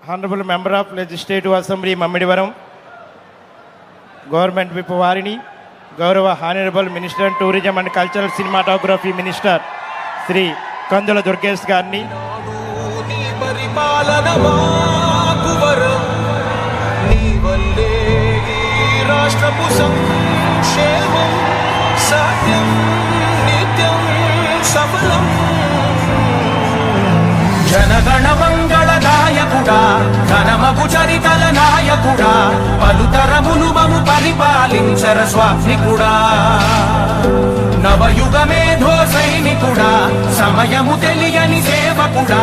Honorable Member of Legislative Assembly Mammidivaram, Government Whip Varini, Gaurava Honorable Minister Tourism and Cultural Cinematography Minister Sri Kandula Durgesh Garni, జనగణ మంగళ నాయకుడా ఘనమగు చరితల నాయకుడా పలుతరములు మము పరిపాలించర స్వామికుడా నవయుగ మేధో సైనికుడా సమయము తెలియని సేవకుడా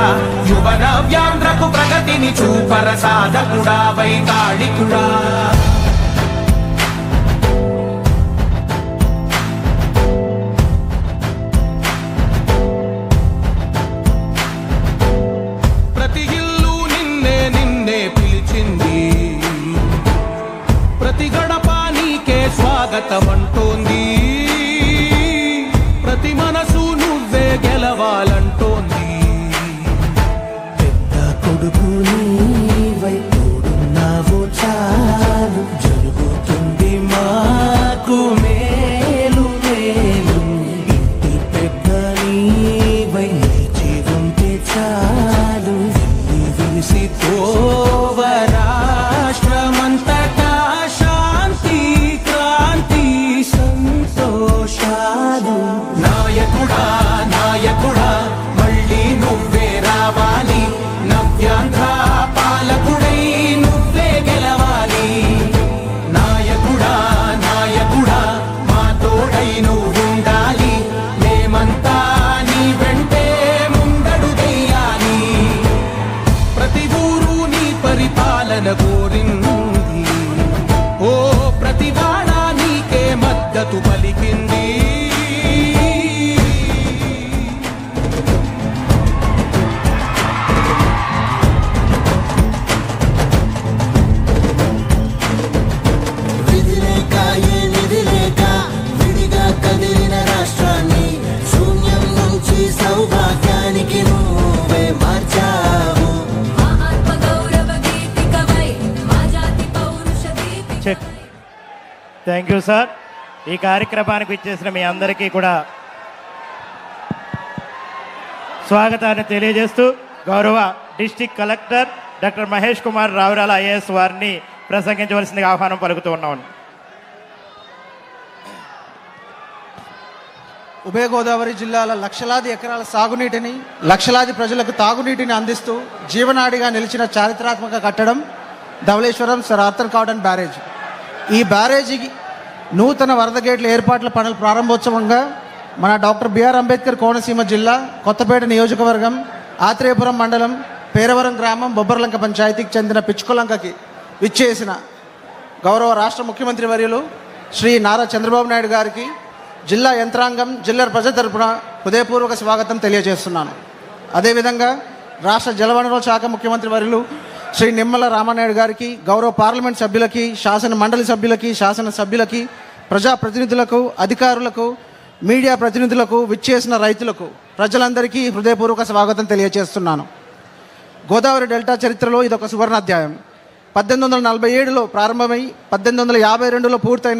యువన వ్యాంధ్రకు ప్రగతిని చూపర సాధకుడా వైతాళికుడా స్వాగతమంటోంది ప్రతి మనసు నువ్వే గెలవాలంటోంది పెద్ద కొడుకు నీవై తోడున్నావు చాలు జరుగుతుంది మాకు మేలు మేలు ఇంటి పెద్ద నీవై నిలిచి ఉంటే చాలు విలిసి తోవ రాష్ట్రమంతటా నాయకుడా నాయకుడా మళ్ళీ నువ్వే రావాలి నవ్యాంధ్ర పాలకుడై నువ్వే గెలవాలి నాయకుడా నాయకుడా మా తోడై నువ్వుండాలి మేమంతా నీ వెంటే ముందడుగెయ్యాలి ప్రతి ఊరు నీ పరిపాలన కోరింది ఓ ప్రతివాడ నీకే మద్దతు పలికింది థ్యాంక్ యూ సార్. ఈ కార్యక్రమానికి ఇచ్చేసిన మీ అందరికీ కూడా స్వాగతాన్ని తెలియజేస్తూ గౌరవ district collector doctor Mahesh Kumar Ravurala IAS వారిని ప్రసంగించవలసిందిగా ఆహ్వానం పలుకుతూ ఉన్నాను. ఉభయ గోదావరి జిల్లాల లక్షలాది ఎకరాల సాగునీటిని లక్షలాది ప్రజలకు తాగునీటిని అందిస్తూ జీవనాడిగా నిలిచిన చారిత్రాత్మక కట్టడం Dhavaleswaram sir Arthur Cotton barrage. ఈ బ్యారేజీకి నూతన వరద గేట్ల ఏర్పాట్ల పనుల ప్రారంభోత్సవంగా మన డాక్టర్ బిఆర్ అంబేద్కర్ కోనసీమ జిల్లా కొత్తపేట నియోజకవర్గం ఆత్రేయపురం మండలం పేరవరం గ్రామం బొబ్బర్లంక పంచాయతీకి చెందిన పిచ్చుకోలంకకి విచ్చేసిన గౌరవ రాష్ట్ర ముఖ్యమంత్రి వర్యులు శ్రీ నారా చంద్రబాబు నాయుడు గారికి జిల్లా యంత్రాంగం జిల్లా ప్రజల తరపున హృదయపూర్వక స్వాగతం తెలియజేస్తున్నాను. అదేవిధంగా రాష్ట్ర జలవనరుల శాఖ ముఖ్యమంత్రి వర్యులు శ్రీ నిమ్మల రామానాయుడు గారికి, గౌరవ పార్లమెంట్ సభ్యులకి, శాసన మండలి సభ్యులకి, శాసన సభ్యులకి, ప్రజాప్రతినిధులకు, అధికారులకు, మీడియా ప్రతినిధులకు, విచ్చేసిన రైతులకు, ప్రజలందరికీ హృదయపూర్వక స్వాగతం తెలియజేస్తున్నాను. గోదావరి డెల్టా చరిత్రలో ఇదొక సువర్ణాధ్యాయం. 1847లో ప్రారంభమై 1852లో పూర్తయిన